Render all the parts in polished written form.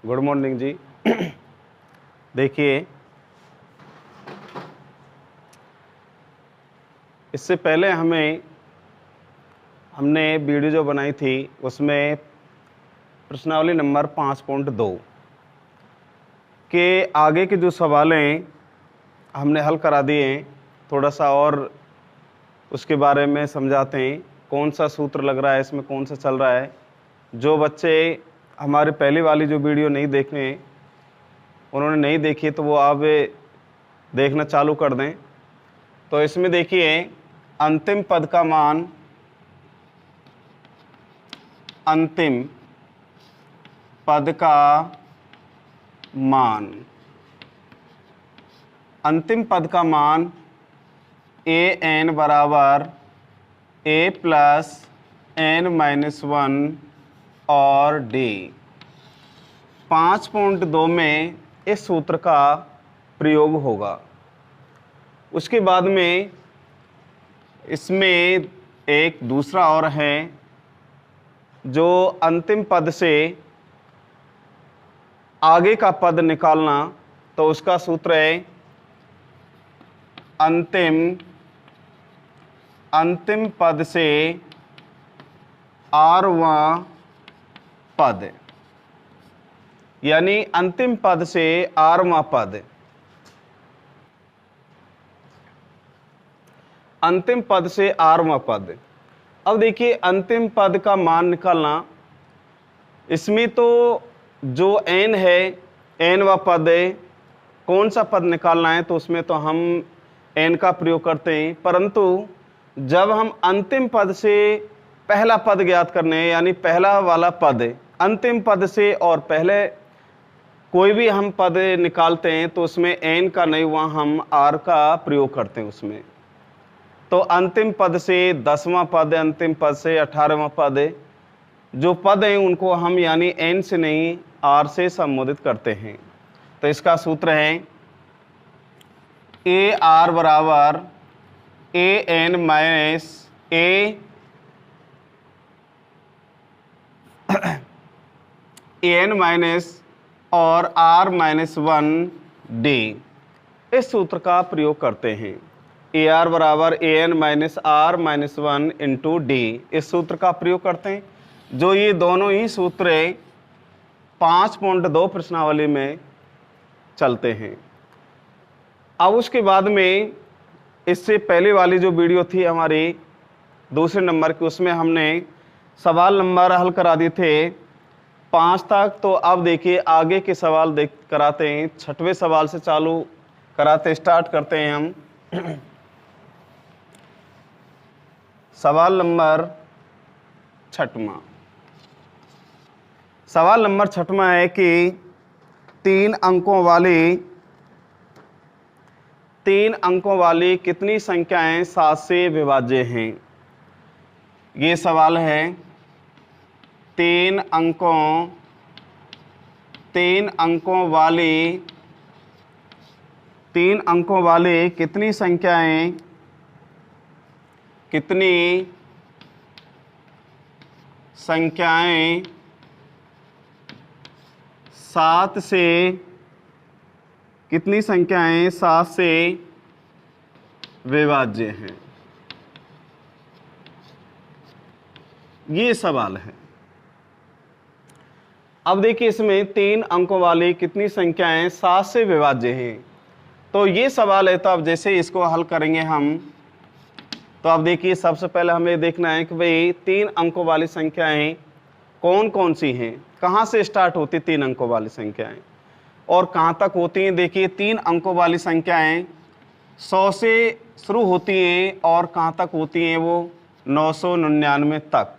Good morning जी। देखिए, इससे पहले हमने वीडियो जो बनाई थी उसमें प्रश्नावली नंबर 5.2 के आगे के जो सवाल हैं हमने हल करा दिए हैं। थोड़ा सा और उसके बारे में समझाते हैं, कौन सा सूत्र लग रहा है इसमें, कौन सा चल रहा है। जो बच्चे हमारे पहली वाली जो वीडियो नहीं देखे, उन्होंने नहीं देखी, तो वो आप देखना चालू कर दें। तो इसमें देखिए, अंतिम पद का मान, अंतिम पद का मान, अंतिम पद का मान ए एन बराबर ए प्लस एन माइनस 1 और डी। 5.2 में इस सूत्र का प्रयोग होगा। उसके बाद में इसमें एक दूसरा और है, जो अंतिम पद से आगे का पद निकालना, तो उसका सूत्र है अंतिम पद से आरवां पद, यानी अंतिम पद से आरवां पद। अंतिम पद से आरवां पद। अब देखिए, अंतिम पद का मान निकालना, इसमें तो जो एन है, एन वा पद है, कौन सा पद निकालना है, तो उसमें तो हम एन का प्रयोग करते हैं। परंतु जब हम अंतिम पद से पहला पद ज्ञात करने हैं, यानी पहला वाला पद, अंतिम पद से और पहले कोई भी हम पद निकालते हैं, तो उसमें एन का नहीं, वहाँ हम आर का प्रयोग करते हैं उसमें। तो अंतिम पद से 10वां पद, अंतिम पद से 18वां पद, जो पद हैं उनको हम यानी एन से नहीं आर से संबोधित करते हैं। तो इसका सूत्र है ए आर बराबर A N minus A N minus और आर माइनस 1 डी। इस सूत्र का प्रयोग करते हैं। ए आर बराबर A N minus R minus 1 into D, इस सूत्र का प्रयोग करते हैं। जो ये दोनों ही सूत्र 5.2 प्रश्नावली में चलते हैं। अब उसके बाद में इससे पहले वाली जो वीडियो थी हमारी दूसरे नंबर की, उसमें हमने सवाल नंबर हल करा दिए थे 5 तक। तो अब देखिए, आगे के सवाल कराते हैं। 6वें सवाल से चालू कराते स्टार्ट करते हैं हम। सवाल नंबर 6वां। सवाल नंबर 6वां है कि 3 अंकों वाली कितनी संख्याएं 7 से विभाज्य हैं। ये सवाल है। 3 अंकों वाली कितनी संख्याएं 7 से, कितनी संख्याएं 7 से विभाज्य हैं, ये सवाल है। अब देखिए, इसमें 3 अंकों वाली कितनी संख्याएं 7 से विभाज्य हैं, तो ये सवाल है। तो अब जैसे इसको हल करेंगे हम, तो अब देखिए, सबसे पहले हमें देखना है कि भाई 3 अंकों वाली संख्याएं कौन कौन सी हैं, कहाँ से स्टार्ट होती 3 अंकों वाली संख्याएं और कहाँ तक होती हैं। देखिए, 3 अंकों वाली संख्याएं 100 से शुरू होती हैं और कहाँ तक होती हैं, वो 999 तक।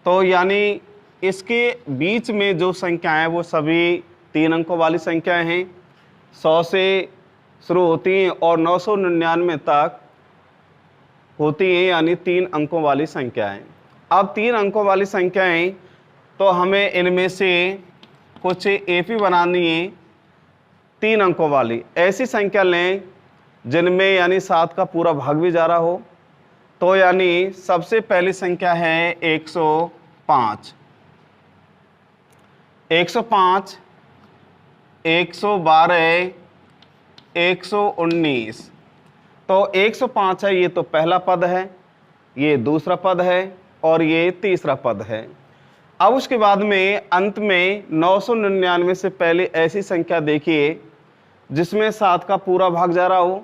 तो यानी इसके बीच में जो संख्याएं हैं वो सभी 3 अंकों वाली संख्याएं हैं। 100 से शुरू होती हैं और 999 तक होती हैं, यानी 3 अंकों वाली संख्याएं। अब 3 अंकों वाली संख्याएं, तो हमें इनमें से कुछ एपी बनानी है। 3 अंकों वाली ऐसी संख्या लें जिनमें यानी 7 का पूरा भाग भी जा रहा हो। तो यानी सबसे पहली संख्या है 105। 105 112, 119। तो 105 है, ये तो पहला पद है, ये दूसरा पद है और ये तीसरा पद है। अब उसके बाद में अंत में 999 से पहले ऐसी संख्या देखिए जिसमें 7 का पूरा भाग जा रहा हो,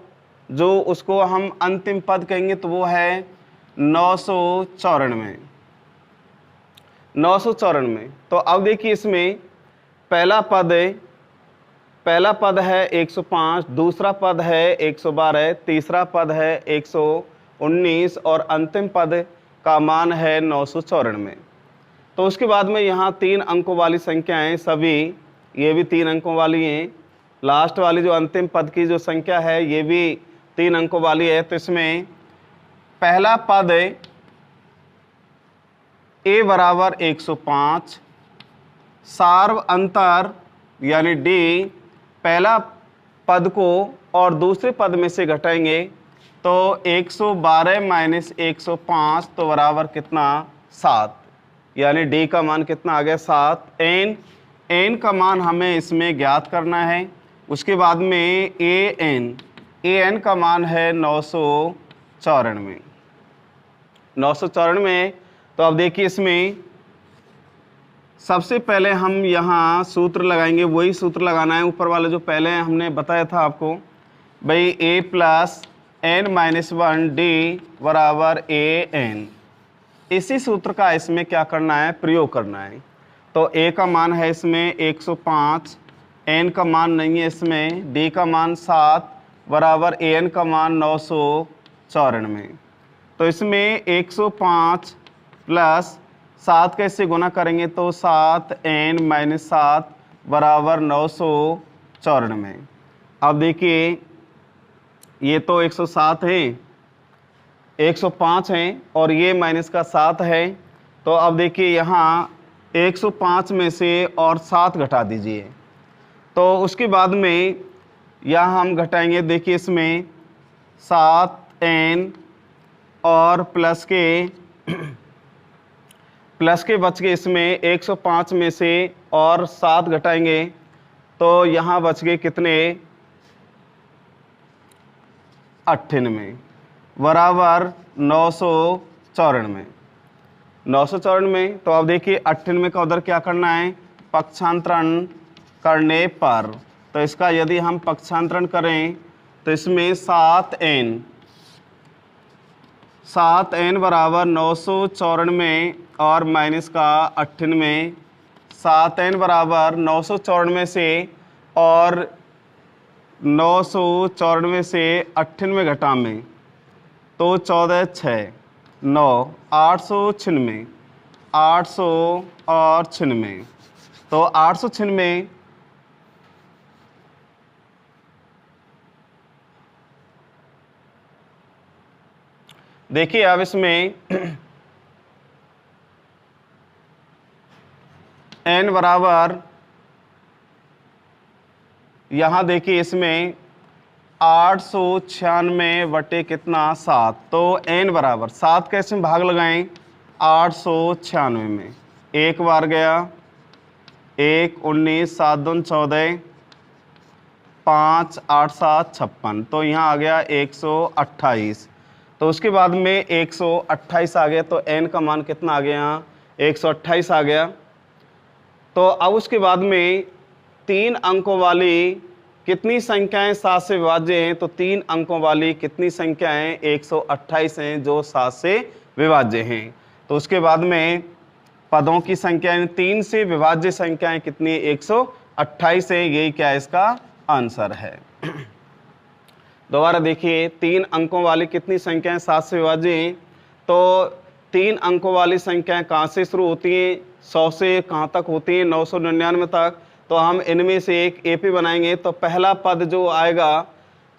जो उसको हम अंतिम पद कहेंगे, तो वो है 994। 994। तो अब देखिए इसमें पहला पद है 105, दूसरा पद है 112, तीसरा पद है 119 और अंतिम पद का मान है 994। तो उसके बाद में यहाँ 3 अंकों वाली संख्याएं सभी, ये भी 3 अंकों वाली हैं। लास्ट वाली जो अंतिम पद की जो संख्या है ये भी 3 अंकों वाली है। तो इसमें पहला पद a बराबर 105, सार्व अंतर यानी d पहला पद को और दूसरे पद में से घटाएंगे तो 112 माइनस 105 तो बराबर कितना, 7, यानी d का मान कितना आ गया, 7। n का मान हमें इसमें ज्ञात करना है। उसके बाद में an का मान है 994। 994। तो अब देखिए इसमें सबसे पहले हम यहाँ सूत्र लगाएंगे, वही सूत्र लगाना है ऊपर वाला जो पहले हमने बताया था आपको, भाई a plus n minus 1 d बराबर an। इसी सूत्र का इसमें क्या करना है, प्रयोग करना है। तो a का मान है इसमें 105, n का मान नहीं है इसमें, d का मान 7 बराबर an का मान 994। तो इसमें 105 प्लस 7 कैसे गुना करेंगे तो 7n माइनस 7 बराबर 994। अब देखिए ये तो 107 है, 105 है और ये माइनस का 7 है। तो अब देखिए यहाँ 105 में से और 7 घटा दीजिए। तो उसके बाद में यहाँ हम घटाएंगे, देखिए इसमें 7n और प्लस के बच गए, इसमें 105 में से और 7 घटाएंगे तो यहाँ बच गए कितने, 98 बराबर 994। 994। तो अब देखिए 98 का उधर क्या करना है, पक्षांतरण करने पर। तो इसका यदि हम पक्षांतरण करें तो इसमें 7n बराबर 994 और माइनस का 98। 7n बराबर 994 से और 994 से 98 घटाएं तो 14 6 9 896, 800 और 96। तो 896 देखिए अब इसमें n बराबर, यहाँ देखिए इसमें 896 बटे कितना, 7। तो n बराबर 7 कैसे भाग लगाएं, 896 में 1 बार गया, 1 19 7 2 14 5 8 7 56। तो यहाँ आ गया 128। तो उसके बाद में 128 आ गया। तो n का मान कितना आ गया, यहाँ 128 आ गया। तो अब उसके बाद में 3 अंकों वाली कितनी संख्याएं 7 से विभाज्य हैं, तो 3 अंकों वाली कितनी संख्याएं 128 हैं जो 7 से विभाज्य हैं। तो उसके बाद में पदों की संख्याएं 3 से विभाज्य संख्याएं कितनी, 128 है। यही क्या इसका आंसर है। दोबारा देखिए 3 अंकों वाली कितनी संख्याएं 7 से विभाज्य हैं। तो 3 अंकों वाली संख्याएं कहाँ से शुरू होती हैं, 100 से कहाँ तक होती हैं, 999 तक। तो हम इनमें से एक एपी बनाएंगे। तो पहला पद जो आएगा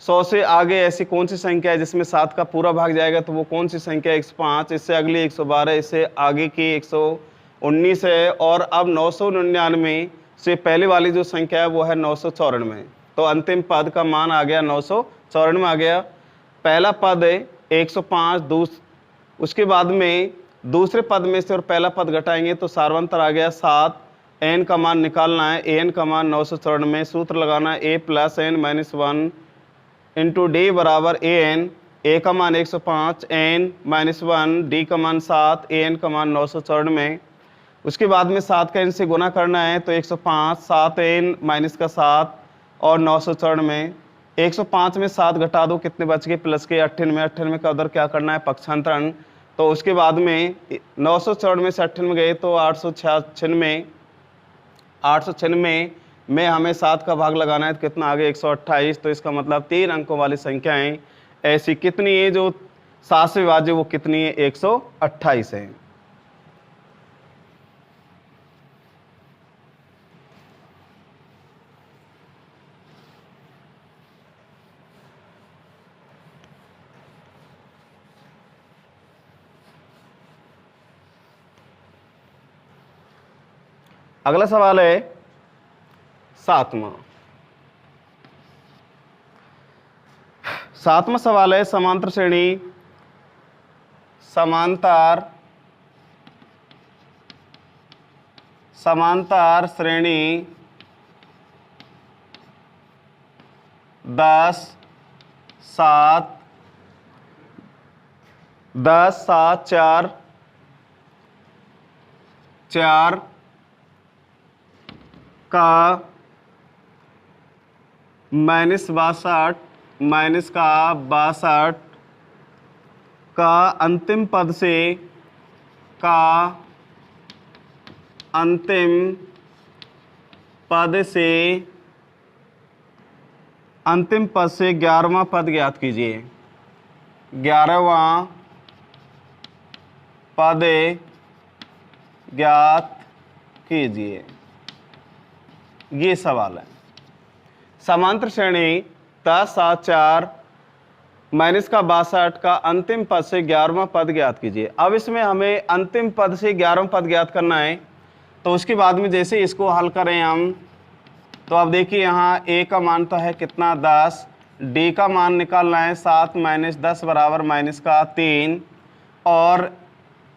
100 से आगे ऐसी कौन सी संख्या है जिसमें 7 का पूरा भाग जाएगा, तो वो कौन सी संख्या, 105। इससे अगली 112, इससे आगे की 119 है। और अब 999 से पहले वाली जो संख्या है वो है 994। तो अंतिम पद का मान आ गया 994 आ गया। पहला पद 105, उसके बाद में दूसरे पद में से और पहला पद घटाएंगे तो सार्वंतर आ गया 7 एन का मान निकालना है। एन का मान 994, सूत्र लगाना है A plus N minus 1 into D बराबर ए एन। ए का मान 105, एन माइनस 1, डी का मान 7, ए एन का मान 994। उसके बाद में 7 का एन से गुना करना है तो 105, 7 एन माइनस का 7 और 994। 105 में 7 घटा दो, कितने बच गए? प्लस के 98। 98 का उधर क्या करना है? पक्षांतरण। तो उसके बाद में 994 से 98 गए तो 896। 896 में हमें 7 का भाग लगाना है तो कितना आ गया? 128। तो इसका मतलब 3 अंकों वाली संख्याएं ऐसी कितनी है जो 7 से विभाज्य, वो कितनी है? 128 है। अगला सवाल है 7वां। 7वां सवाल है समांतर श्रेणी, समांतर श्रेणी 10 7 4 4 का -62 का अंतिम पद से अंतिम पद से 11वां पद ज्ञात कीजिए। 11वां पद ज्ञात कीजिए, ये सवाल है। समांतर श्रेणी 10 7 4 -62 का अंतिम पद से 11वां पद ज्ञात कीजिए। अब इसमें हमें अंतिम पद से 11वां पद ज्ञात करना है, तो उसके बाद में जैसे इसको हल करें हम, तो अब देखिए यहाँ a का मान तो है कितना? 10, d का मान निकालना है 7 - 10 बराबर -3। और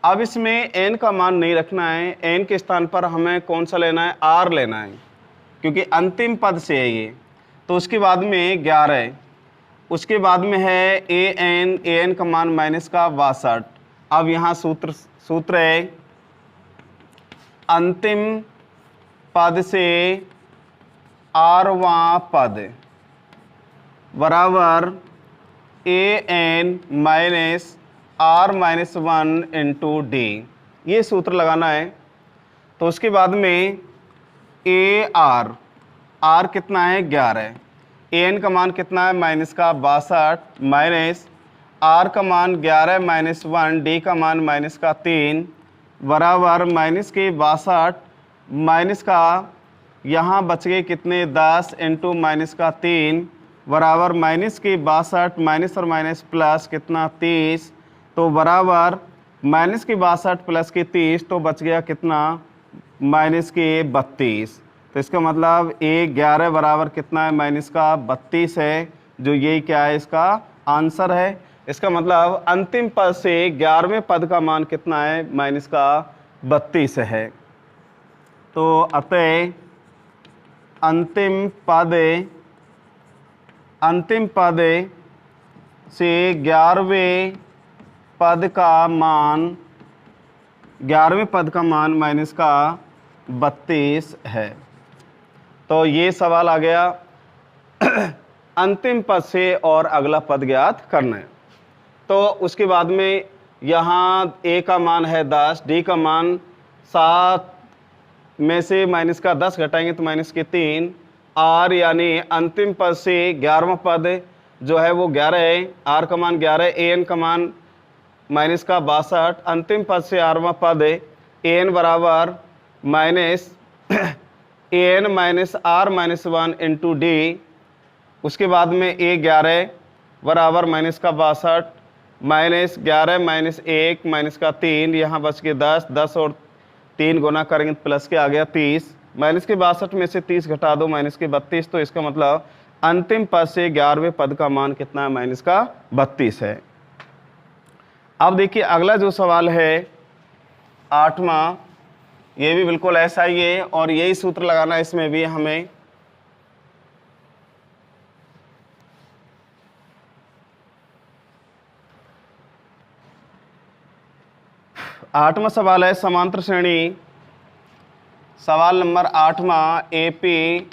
अब इसमें n का मान नहीं रखना है, n के स्थान पर हमें कौन सा लेना है? r लेना है, क्योंकि अंतिम पद से है ये। तो उसके बाद में 11, उसके बाद में है an का मान -62। अब यहाँ सूत्र है अंतिम पद से rवां पद बराबर an minus r-1 into D, ये सूत्र लगाना है। तो उसके बाद में r कितना है? 11। an का मान कितना है? -62 माइनस r का मान 11 - 1, d का मान -3 बराबर -62 माइनस का यहाँ बच गए कितने? 10 इंटू -3 बराबर -62 माइनस और माइनस प्लस कितना? 30। तो बराबर -62 प्लस के 30, तो बच गया कितना? -32। तो इसका मतलब a11 बराबर कितना है? -32 है, जो ये क्या है? इसका आंसर है। इसका मतलब अंतिम पद से 11वें पद का मान कितना है? -32 है। तो अतः अंतिम पद से 11वें पद का मान -32 है। तो ये सवाल आ गया अंतिम पद से और अगला पद ज्ञात करना है। तो उसके बाद में यहाँ a का मान है 10, d का मान 7 में से -10 घटाएंगे तो -3, r यानी अंतिम पद से 11वां पद जो है वो 11 है, r का मान 11, an का मान -62, अंतिम पद से rवां पद an बराबर an minus r-1 into D. उसके बाद में a11 बराबर -62 -11 -1 -3, यहाँ बच के 10 और 3 गुना करेंगे तो प्लस के आ गया 30। -62 में से 30 घटा दो -32। तो इसका मतलब अंतिम पद से 11वें पद का मान कितना है? -32 है। अब देखिए अगला जो सवाल है 8वां, ये भी बिल्कुल ऐसा ही है और यही सूत्र लगाना है इसमें भी हमें। आठवां सवाल है समांतर श्रेणी, सवाल नंबर 8वां। एपी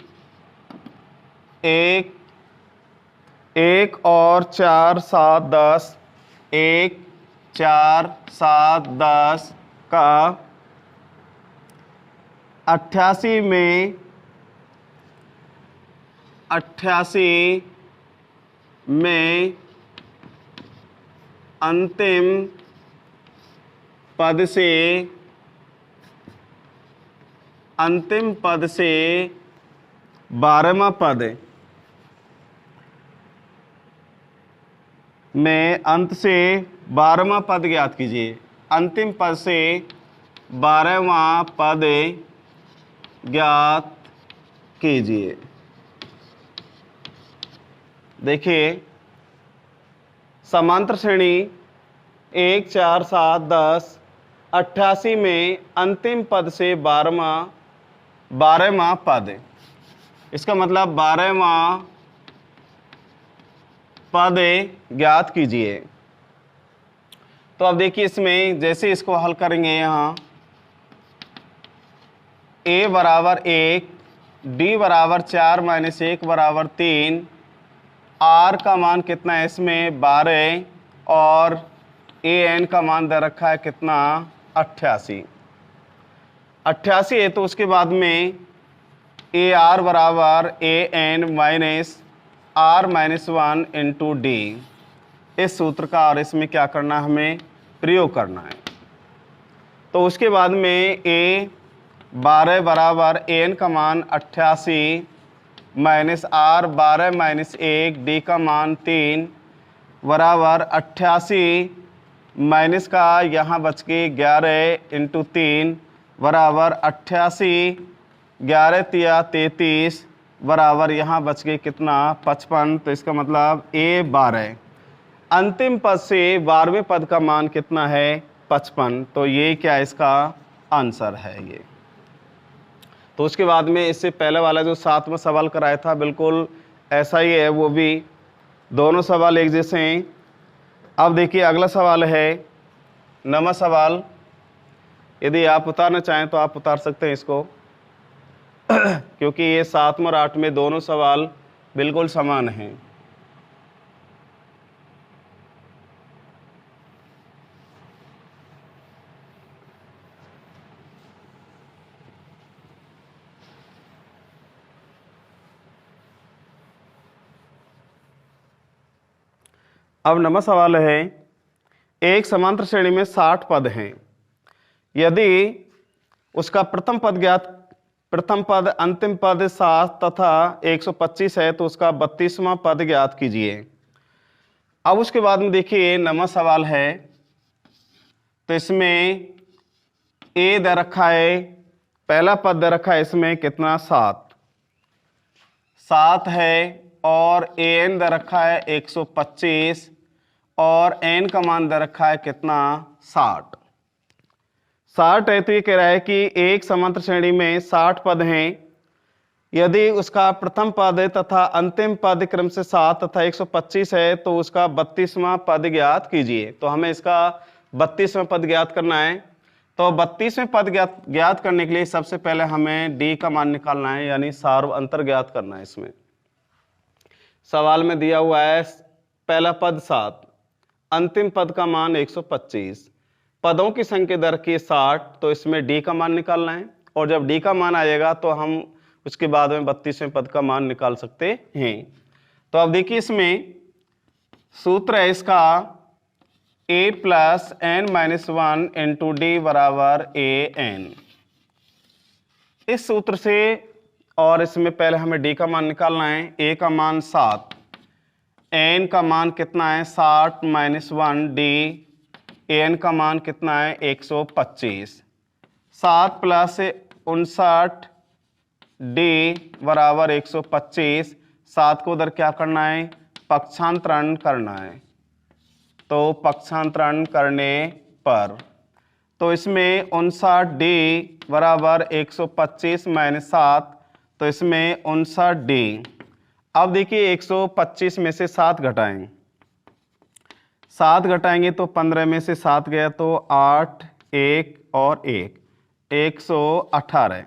1 और 4 7 10, 1 4 7 10 का 88 में अंतिम पद से 12वां पद में अंत से 12वां पद ज्ञात कीजिए। अंतिम पद से 12वां पद ज्ञात कीजिए। देखिए समांतर श्रेणी 1 4 7 10 88 में अंतिम पद से 12वां पद, इसका मतलब 12वां पद ज्ञात कीजिए। तो अब देखिए इसमें जैसे इसको हल करेंगे, यहाँ a बराबर 1, d बराबर 4 माइनस 1 बराबर 3, r का मान कितना है इसमें 12 और a n का मान दे रखा है कितना 88 है। तो उसके बाद में a r बराबर a n minus r minus 1 into D, इस सूत्र का और इसमें क्या करना है, हमें प्रयोग करना है। तो उसके बाद में a 12 बराबर a n का मान 88 माइनस r 12 माइनस 1 d का मान 3 बराबर 88 माइनस का यहाँ बच के 11 इंटू 3 बराबर 88, 11 तिया 33 बराबर यहाँ बच गए कितना 55। तो इसका मतलब a 12, अंतिम पद से 12वें पद का मान कितना है 55। तो ये क्या इसका आंसर है ये। तो उसके बाद में इससे पहले वाला जो 7वां सवाल कराया था बिल्कुल ऐसा ही है, वो भी दोनों सवाल एक जैसे हैं। अब देखिए अगला सवाल है 9वां सवाल। यदि आप उतारना चाहें तो आप उतार सकते हैं इसको क्योंकि ये 7वां और 8वें दोनों सवाल बिल्कुल समान हैं। अब 9वां सवाल है, एक समांतर श्रेणी में 60 पद हैं। यदि उसका प्रथम पद अंतिम पद 7 तथा 125 है तो उसका 32वां पद ज्ञात कीजिए। अब उसके बाद में देखिए 9वां सवाल है, तो इसमें a दे रखा है, पहला पद दे रखा है इसमें कितना 7 है और an दे रखा है 125 और n का मान दे रखा है कितना 60 है। तो ये कह रहा है कि एक समांतर श्रेणी में 60 पद हैं। यदि उसका प्रथम पद तथा अंतिम पद क्रम से 7 तथा 125 है तो उसका 32वां पद ज्ञात कीजिए। तो हमें इसका 32वां पद ज्ञात करना है। तो 32वें पद ज्ञात करने के लिए सबसे पहले हमें d का मान निकालना है, यानी सार्व अंतर ज्ञात करना है। इसमें सवाल में दिया हुआ है पहला पद 7, अंतिम पद का मान 125, पदों की संख्या दर की 60, तो इसमें d का मान निकालना है। और जब d का मान आएगा तो हम उसके बाद में 32वें पद का मान निकाल सकते हैं। तो अब देखिए इसमें सूत्र है इसका a plus n minus 1 into D बराबर an। इस सूत्र से और इसमें पहले हमें d का मान निकालना है। a का मान 7, n का मान कितना है 60 माइनस 1 d, an का मान कितना है 125, 7 प्लस 59 d बराबर 125। 7 को उधर क्या करना है पक्षांतरण करना है। तो पक्षांतरण करने पर तो इसमें 59D बराबर 125 माइनस 7, तो इसमें 59D। अब देखिए 125 में से 7 घटाएं, 7 घटाएंगे तो 15 में से 7 गया तो 8, 1 और 1, 118।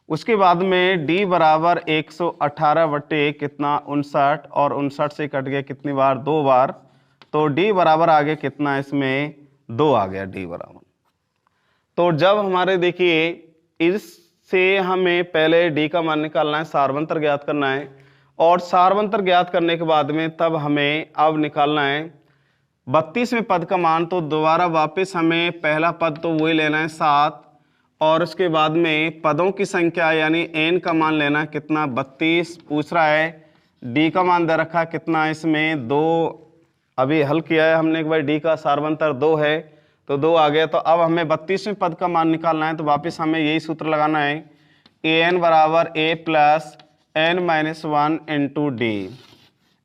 उसके बाद में D बराबर 118 बटे कितना 59, और 59 से कट गया कितनी बार 2 बार, तो D बराबर आ गया कितना, इसमें 2 आ गया D बराबर। तो जब हमारे देखिए इससे हमें पहले D का मान निकालना है, सारवंतर ज्ञात करना है, और सारवंतर ज्ञात करने के बाद में तब हमें अब निकालना है 32वें पद का मान। तो दोबारा वापस हमें पहला पद तो वही लेना है 7, और उसके बाद में पदों की संख्या यानी n का मान लेना है कितना 32। पूछ रहा है D का मान दे रखा है कितना, इसमें 2 अभी हल किया है हमने एक बार, D का सारवंतर 2 है तो 2 आ गया। तो अब हमें 32वें पद का मान निकालना है, तो वापस हमें यही सूत्र लगाना है an बराबर a plus n minus 1 into D।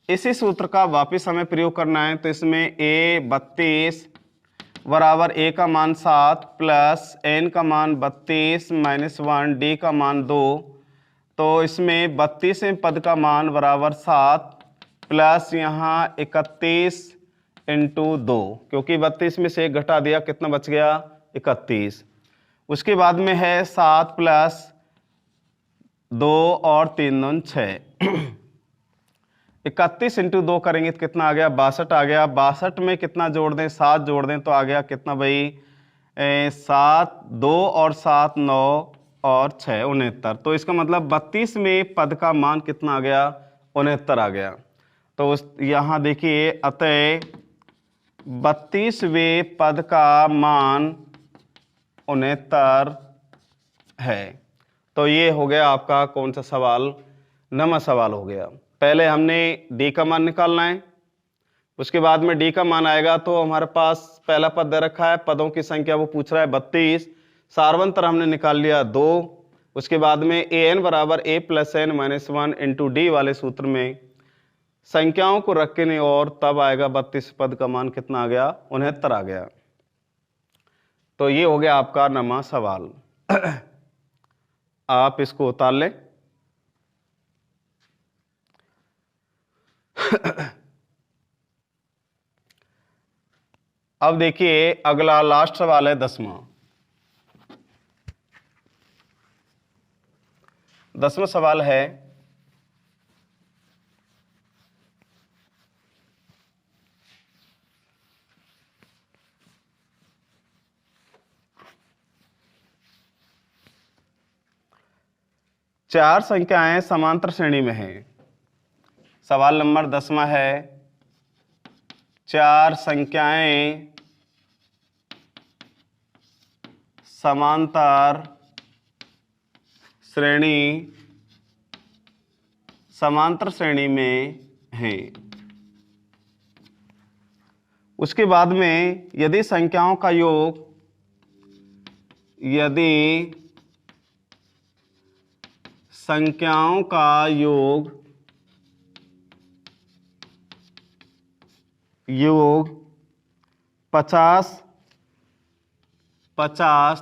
इसी सूत्र का वापस हमें प्रयोग करना है, तो इसमें a 32 बराबर a का मान 7 प्लस n का मान 32 माइनस 1 D का मान 2। तो इसमें 32वें पद का मान बराबर 7 प्लस यहाँ 31 इंटू 2, क्योंकि 32 में से 1 घटा दिया कितना बच गया 31। उसके बाद में है 7 प्लस 2 और 3 9 6 31 इंटू 2 करेंगे तो कितना आ गया 62 आ गया। 62 में कितना जोड़ दें 7 जोड़ दें तो आ गया कितना भाई 7 2 और 7 9 और 6 69। तो इसका मतलब 32 में पद का मान कितना आ गया 69 आ गया। तो यहाँ देखिए अतः 32वें पद का मान 69 है। तो ये हो गया आपका कौन सा सवाल, 9वां सवाल हो गया। पहले हमने D का मान निकालना है, उसके बाद में D का मान आएगा तो हमारे पास पहला पद दे रखा है, पदों की संख्या वो पूछ रहा है 32, सारवंतर हमने निकाल लिया 2। उसके बाद में an बराबर a plus n minus 1 into D वाले सूत्र में संख्याओं को रखने और तब आएगा 32 पद का मान कितना आ गया 69 आ गया। तो ये हो गया आपका 9वां सवाल। आप इसको उतार लें। अब देखिए अगला लास्ट सवाल है 10वां सवाल है चार संख्याएं समांतर श्रेणी में हैं। सवाल नंबर 10वां है, 4 संख्याएं समांतर श्रेणी में हैं। उसके बाद में यदि संख्याओं का योग संख्याओं का योग 50 तथा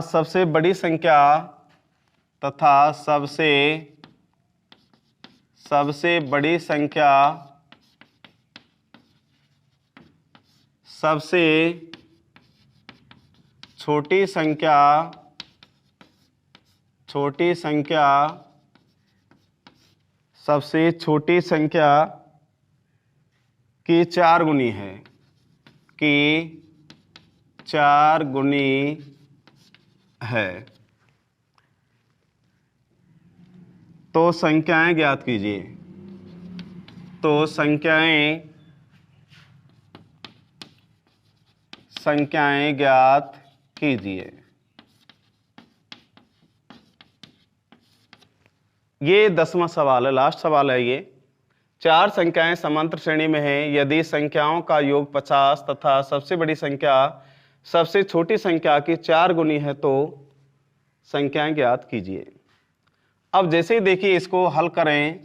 सबसे बड़ी संख्या सबसे छोटी संख्या की 4 गुनी है, तो संख्याएं ज्ञात कीजिए। तो संख्याएं ज्ञात कीजिए। ये 10वां सवाल है, लास्ट सवाल है ये। 4 संख्याएं समांतर श्रेणी में हैं, यदि संख्याओं का योग 50 तथा सबसे बड़ी संख्या सबसे छोटी संख्या की 4 गुनी है तो संख्याएं ज्ञात कीजिए। अब जैसे ही देखिए इसको हल करें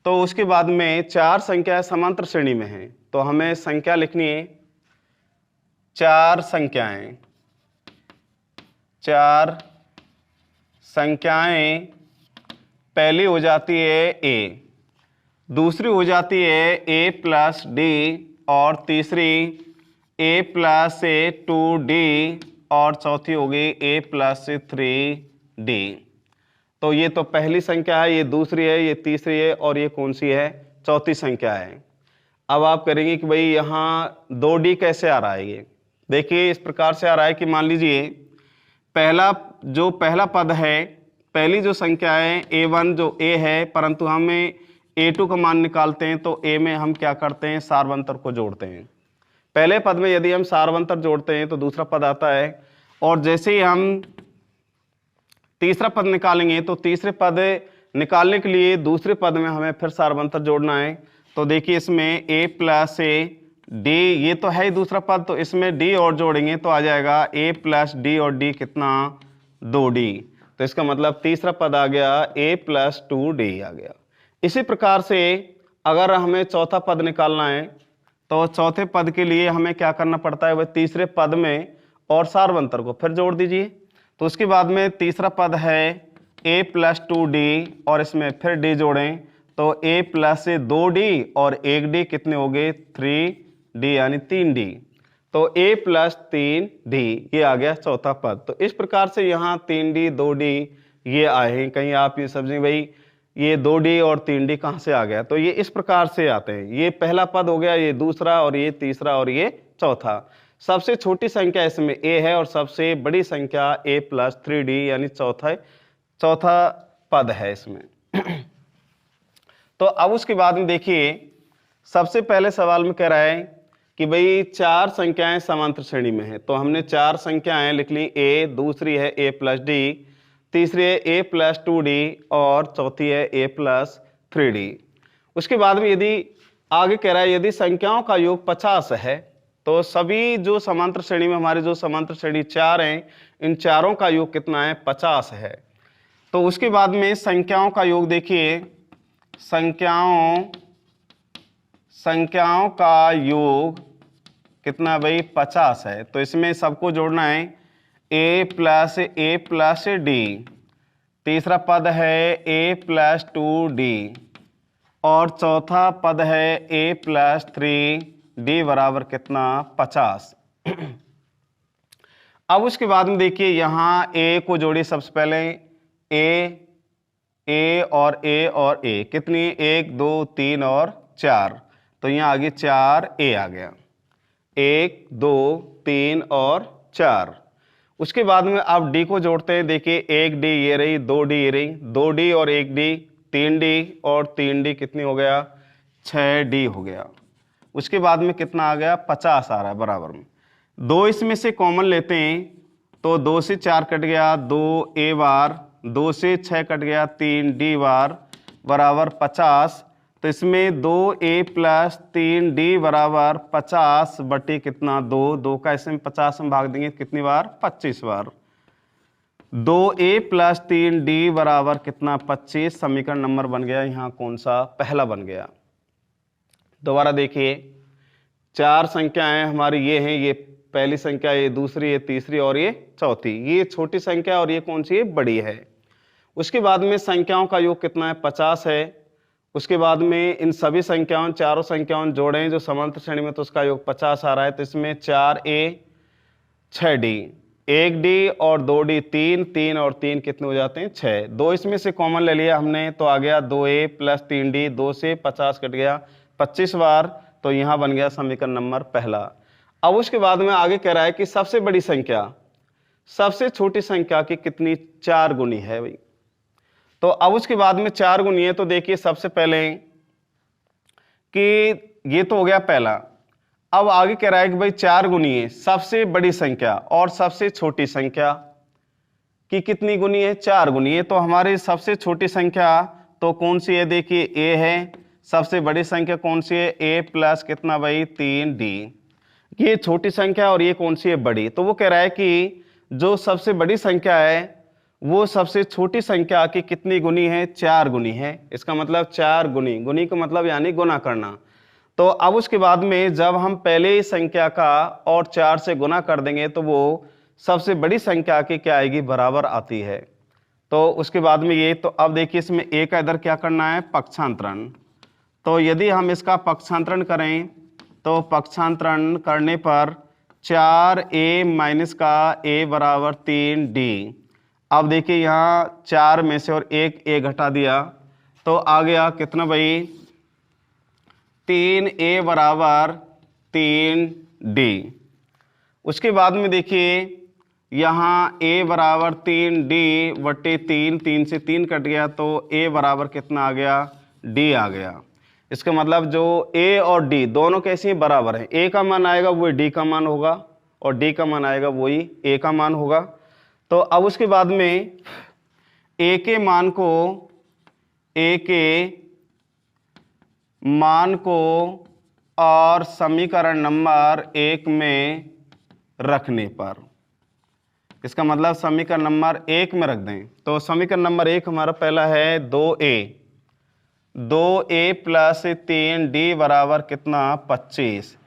तो उसके बाद में 4 संख्याएं समांतर श्रेणी में हैं, तो हमें संख्या लिखनी है 4 संख्याएं। 4 संख्याएं, पहली हो जाती है ए, दूसरी हो जाती है ए प्लस डी, और तीसरी ए प्लस 2d, और चौथी हो गई ए प्लस 3d। तो ये तो पहली संख्या है, ये दूसरी है, ये तीसरी है, और ये कौन सी है? चौथी संख्या है। अब आप करेंगे कि भाई यहाँ 2d कैसे आ रहा है? ये देखिए इस प्रकार से आ रहा है कि मान लीजिए पहला पद है, पहली जो संख्या है a1 जो a है, परंतु हमें a2 का मान निकालते हैं, तो a में हम क्या करते हैं? सार्वंतर को जोड़ते हैं। पहले पद में यदि हम सार्वंतर जोड़ते हैं तो दूसरा पद आता है, और जैसे ही हम तीसरा पद निकालेंगे तो तीसरे पद निकालने के लिए दूसरे पद में हमें फिर सार्वंतर जोड़ना है। तो देखिए इसमें a प्लस d, ये तो है ही दूसरा पद, तो इसमें d और जोड़ेंगे तो आ जाएगा a प्लस d, और d कितना? 2d। तो इसका मतलब तीसरा पद आ गया a प्लस 2d आ गया। इसी प्रकार से अगर हमें चौथा पद निकालना है तो चौथे पद के लिए हमें क्या करना पड़ता है? वह तीसरे पद में और सार्वंतर को फिर जोड़ दीजिए। तो उसके बाद में तीसरा पद है a प्लस 2d, और इसमें फिर d जोड़ें तो a प्लस 2d और 1d कितने हो गए? 3d, यानी 3d। तो a प्लस 3d ये आ गया चौथा पद। तो इस प्रकार से यहाँ 3d 2d ये आए हैं। कहीं आप ये समझें भाई ये 2d और 3d कहाँ से आ गया? तो ये इस प्रकार से आते हैं। ये पहला पद हो गया, ये दूसरा, और ये तीसरा, और ये चौथा। सबसे छोटी संख्या इसमें a है, और सबसे बड़ी संख्या a प्लस 3d यानी चौथा पद है इसमें। तो अब उसके बाद में देखिए सबसे पहले सवाल में कह रहा है कि भाई 4 संख्याएं समांतर श्रेणी में है। तो हमने 4 संख्याएं लिख ली, a, दूसरी है a प्लस d, तीसरी है a प्लस 2d, और चौथी है a प्लस 3d। उसके बाद में यदि आगे कह रहा है यदि संख्याओं का योग 50 है, तो सभी जो समांतर श्रेणी में हमारे जो समांतर श्रेणी 4 हैं, इन चारों का योग कितना है? 50 है। तो उसके बाद में संख्याओं का योग देखिए, संख्याओं का योग कितना भाई? 50 है। तो इसमें सबको जोड़ना है a प्लस d, तीसरा पद है a प्लस 2d, और चौथा पद है a प्लस 3d बराबर कितना? 50। अब उसके बाद में देखिए यहाँ a को जोड़िए सबसे पहले, a और a कितनी? 1 2 3 और 4। तो यहाँ आगे 4a आ गया, 1 2 3 और 4। उसके बाद में आप d को जोड़ते हैं। देखिए 1d ये रही, 2d ये रही, 2d और 1d 3d, और 3d कितनी हो गया? 6d हो गया। उसके बाद में कितना आ गया? 50 आ रहा है बराबर में। 2 इसमें से कॉमन लेते हैं तो 2 से 4 कट गया, 2a बार, 2 से 6 कट गया, 3d बार बराबर 50। तो इसमें 2a प्लस 3d बराबर 50 बटे कितना? 2 का इसमें 50 में भाग देंगे कितनी बार? 25 बार। 2a प्लस 3d बराबर कितना? 25। समीकरण नंबर बन गया यहाँ कौन सा? पहला बन गया। दोबारा देखिए 4 संख्याएं हमारी ये हैं, ये पहली संख्या, ये दूसरी, ये तीसरी, और ये चौथी। ये छोटी संख्या और ये कौन सी है? बड़ी है। उसके बाद में संख्याओं का योग कितना है? 50 है। उसके बाद में इन सभी संख्याओं, चारों संख्याओं जोड़ें जो समांतर श्रेणी में, तो उसका योग 50 आ रहा है। तो इसमें 4a 6d, 1d और 2d 3 और 3 कितने हो जाते हैं? 6। 2 इसमें से कॉमन ले लिया हमने तो आ गया 2a प्लस 3d, 2 से 50 कट गया 25 बार। तो यहाँ बन गया समीकरण नंबर पहला। अब उसके बाद में आगे कह रहा है कि सबसे बड़ी संख्या सबसे छोटी संख्या की कितनी? 4 गुनी है भाई। तो अब उसके बाद में 4 गुनी है। तो देखिए सबसे पहले कि ये तो हो गया पहला। अब आगे कह रहा है कि भाई 4 गुनी है सबसे बड़ी संख्या और सबसे छोटी संख्या की कितनी गुनी है? 4 गुनी है। तो हमारी सबसे छोटी संख्या तो कौन सी है? देखिए a है। सबसे बड़ी संख्या कौन सी है? a प्लस कितना भाई? 3d। ये छोटी संख्या और ये कौन सी है? बड़ी। तो वो कह रहा है कि जो सबसे बड़ी संख्या है वो सबसे छोटी संख्या की कितनी गुनी है, 4 गुनी है। इसका मतलब 4 गुनी, गुनी का मतलब यानी गुना करना। तो अब उसके बाद में जब हम पहले ही संख्या का और 4 से गुना कर देंगे तो वो सबसे बड़ी संख्या की क्या आएगी, बराबर आती है। तो उसके बाद में ये, तो अब देखिए इसमें a का इधर क्या करना है, पक्षांतरण। तो यदि हम इसका पक्षांतरण करें तो पक्षांतरण करने पर 4a माइनस का a बराबर 3d। अब देखिए यहाँ 4 में से और एक a घटा दिया तो आ गया कितना भाई, 3a बराबर 3d। उसके बाद में देखिए यहाँ a बराबर 3d बटे 3, 3 से 3 कट गया तो a बराबर कितना आ गया, d आ गया। इसका मतलब जो a और d दोनों कैसी हैं, बराबर हैं। a का मान आएगा वही d का मान होगा और d का मान आएगा वही a का मान होगा। तो अब उसके बाद में a के मान को और समीकरण नंबर 1 में रखने पर, इसका मतलब समीकरण नंबर 1 में रख दें। तो समीकरण नंबर 1 हमारा पहला है 2a प्लस 3d बराबर कितना, 25।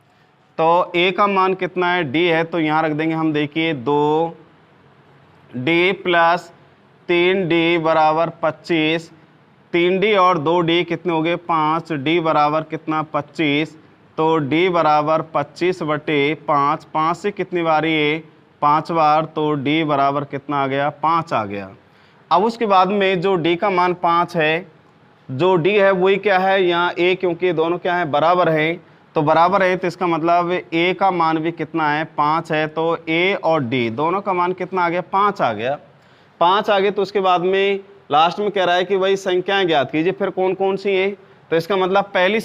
तो a का मान कितना है, d है, तो यहाँ रख देंगे हम। देखिए 2d प्लस 3d बराबर 25, 3d और 2d कितने हो गए, 5d बराबर कितना, 25। तो d बराबर 25 बटे 5, 5 से कितनी बार ये, 5 बार, तो d बराबर कितना आ गया, 5 आ गया। अब उसके बाद में जो d का मान 5 है, जो d है वही क्या है यहाँ a, क्योंकि दोनों क्या है, बराबर है। तो बराबर है तो इसका मतलब a का मान भी कितना है, 5 है। तो a और d दोनों का मान कितना आ गया, 5 आ गया। 5 आ गए तो उसके बाद में लास्ट में कह रहा है कि वही संख्याएं ज्ञात कीजिए। फिर कौन कौन सी है, तो इसका मतलब पहली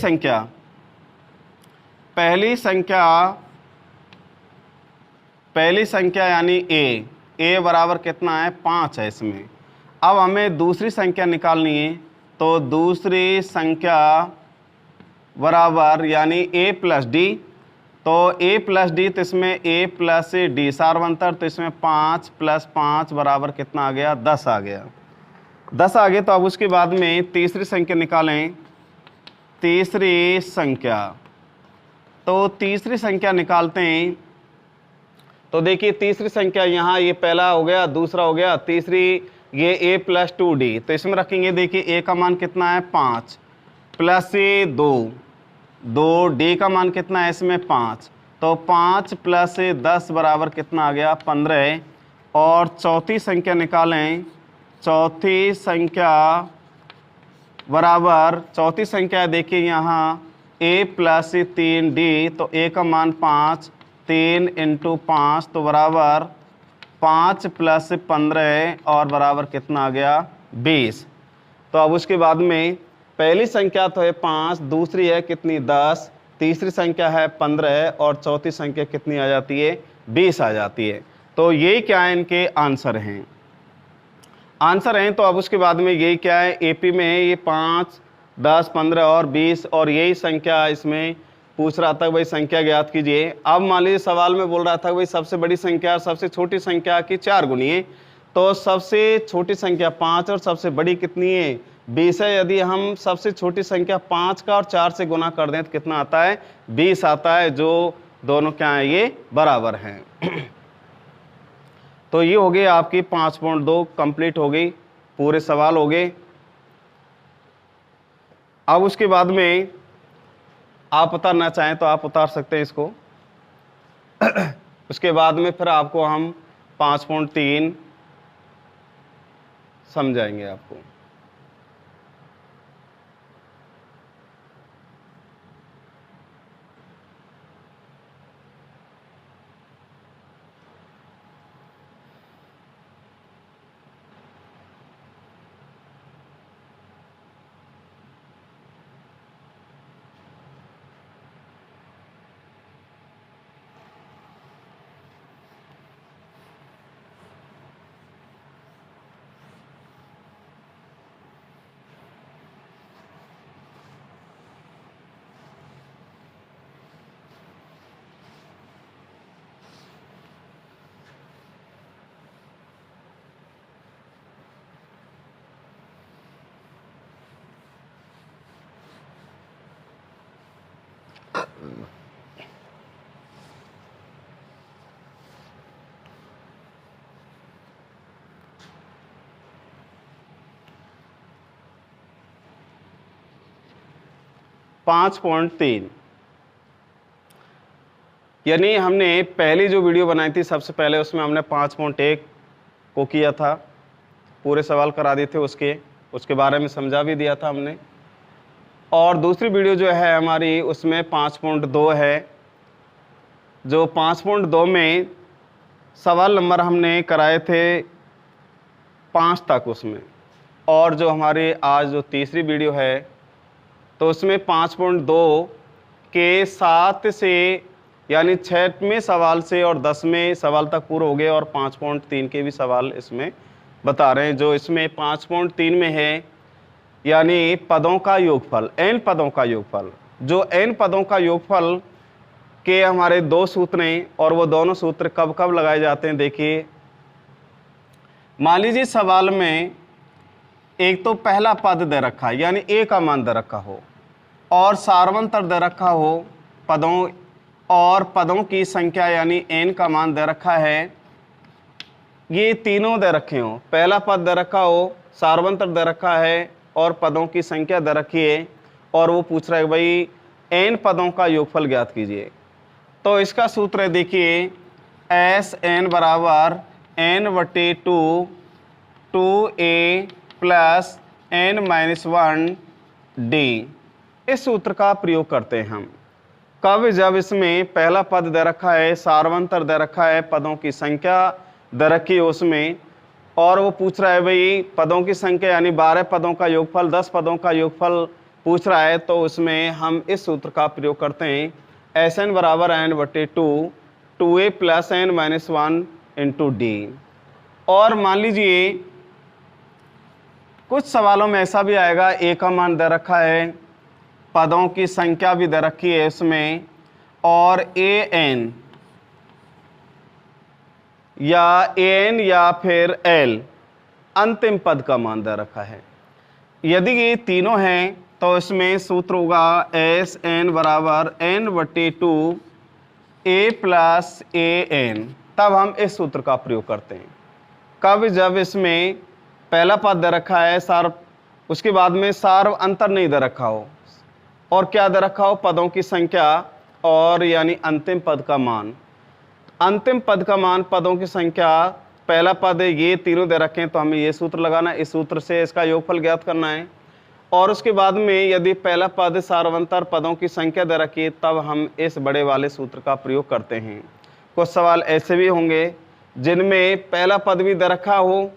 संख्या यानी a बराबर कितना है, 5 है इसमें। अब हमें दूसरी संख्या निकालनी है, तो दूसरी संख्या बराबर यानी a प्लस डी। तो a प्लस डी, तो इसमें a प्लस डी सार्वंतर, तो इसमें 5 प्लस 5 बराबर कितना आ गया, 10 आ गया। 10 आ गए तो अब उसके बाद में तीसरी संख्या निकालें। तीसरी संख्या, तो तीसरी संख्या निकालते हैं। तो देखिए तीसरी संख्या यहाँ, ये पहला हो गया, दूसरा हो गया, तीसरी ये a प्लस 2d। तो इसमें रखेंगे, देखिए a का मान कितना है, 5 प्लस 2 d का मान कितना है इसमें, 5। तो 5 प्लस 10 बराबर कितना आ गया, 15। और चौथी संख्या निकालें। चौथी संख्या बराबर, चौथी संख्या देखिए यहाँ a प्लस 3d। तो a का मान 5, 3 इंटू 5 तो बराबर 5 प्लस 15 और बराबर कितना आ गया, 20। तो अब उसके बाद में पहली संख्या तो है 5, दूसरी है कितनी, 10, तीसरी संख्या है 15 और चौथी संख्या कितनी आ जाती है, 20 आ जाती है। तो यही क्या है, इनके आंसर हैं। तो अब उसके बाद में यही क्या है, एपी में है ये 5, 10, 15 और 20, और यही संख्या इसमें पूछ रहा था भाई संख्या ज्ञात कीजिए। अब मान लीजिए सवाल में बोल रहा था भाई सबसे बड़ी संख्या और सबसे छोटी संख्या की 4 गुनी है। तो सबसे छोटी संख्या 5 और सबसे बड़ी कितनी है, 20 है। यदि हम सबसे छोटी संख्या 5 का और 4 से गुना कर दें तो कितना आता है, 20 आता है, जो दोनों क्या है, ये बराबर हैं। तो ये हो गई आपकी 5.2 कंप्लीट हो गई, पूरे सवाल हो गए। अब उसके बाद में आप उतारना चाहें तो आप उतार सकते हैं इसको। उसके बाद में फिर आपको हम 5.3 समझाएंगे आपको। 5.3। यानी हमने पहली जो वीडियो बनाई थी सबसे पहले, उसमें हमने 5.1 को किया था, पूरे सवाल करा दिए थे, उसके बारे में समझा भी दिया था हमने। और दूसरी वीडियो जो है हमारी उसमें 5.2 है, जो 5.2 में सवाल नंबर हमने कराए थे 5 तक उसमें। और जो हमारी आज जो तीसरी वीडियो है तो उसमें 5.2 के 7 से यानी 6वें सवाल से और 10वें सवाल तक पूरे हो गए, और 5.3 के भी सवाल इसमें बता रहे हैं। जो इसमें 5.3 में है यानी पदों का योगफल, n पदों का योगफल। जो n पदों का योगफल के हमारे 2 सूत्र हैं, और वो दोनों सूत्र कब कब लगाए जाते हैं देखिए। मान लीजिए सवाल में एक तो पहला पद दे रखा है यानी a का मान दे रखा हो, और सार्वंतर दे रखा हो पदों, और पदों की संख्या यानी n का मान दे रखा है। ये तीनों दे रखे हो, पहला पद दे रखा हो, सार्वंतर दे रखा है, और पदों की संख्या दे रखी है, और वो पूछ रहा है भाई n पदों का योगफल ज्ञात कीजिए। तो इसका सूत्र है देखिए, Sn बराबर n/2 2a प्लस n-1d। इस सूत्र का प्रयोग करते हैं हम कब, जब इसमें पहला पद दे रखा है, सार्वंतर दे रखा है, पदों की संख्या दे रखी है उसमें, और वो पूछ रहा है भाई पदों की संख्या यानी 12 पदों का योगफल, 10 पदों का योगफल पूछ रहा है। तो उसमें हम इस सूत्र का प्रयोग करते हैं, Sn बराबर n/2 2a plus n-1 into D. और मान लीजिए कुछ सवालों में ऐसा भी आएगा, a का मान दे रखा है, पदों की संख्या भी दे रखी है इसमें, और an या फिर l अंतिम पद का मान दे रखा है। यदि ये तीनों हैं तो इसमें सूत्र होगा Sn बराबर n/2 a प्लस an। तब हम इस सूत्र का प्रयोग करते हैं कब, जब इसमें पहला पद दे रखा है, उसके बाद में सार्व अंतर नहीं दे रखा हो, और क्या दे रखा हो, पदों की संख्या, और यानी अंतिम पद का मान। अंतिम पद का मान, पदों की संख्या, पहला पद, ये तीनों दे रखे हैं, तो हमें ये सूत्र लगाना है, इस सूत्र से इसका योगफल ज्ञात करना है। और उसके बाद में यदि पहला पद सार्वंतर, पदों की संख्या दे रखी है, तब हम इस बड़े वाले सूत्र का प्रयोग करते हैं। कुछ सवाल ऐसे भी होंगे जिनमें पहला पद भी दे रखा हो,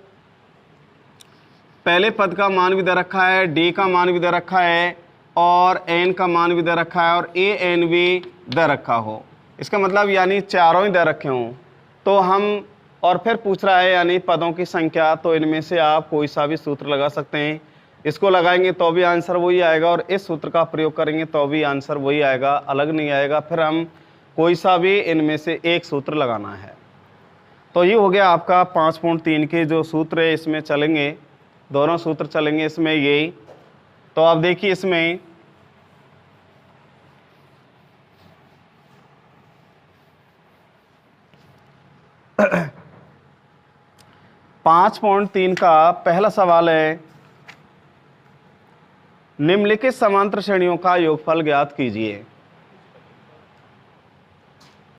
पहले पद का मान भी दे रखा है, डी का मान भी दे रखा है, और एन का मान भी दे रखा है, और ए एन भी दे रखा हो। इसका मतलब यानी चारों ही दे रखे हों, तो हम, और फिर पूछ रहा है यानी पदों की संख्या, तो इनमें से आप कोई सा भी सूत्र लगा सकते हैं। इसको लगाएंगे तो भी आंसर वही आएगा, और इस सूत्र का प्रयोग करेंगे तो भी आंसर वही आएगा, अलग नहीं आएगा। फिर हम कोई सा भी इनमें से एक सूत्र लगाना है। तो ये हो गया आपका 5.3 के जो सूत्र है, इसमें चलेंगे, दोनों सूत्र चलेंगे इसमें यही। तो आप देखिए इसमें पाँच 5.3 का पहला सवाल है, निम्नलिखित समांतर श्रेणियों का योगफल ज्ञात कीजिए।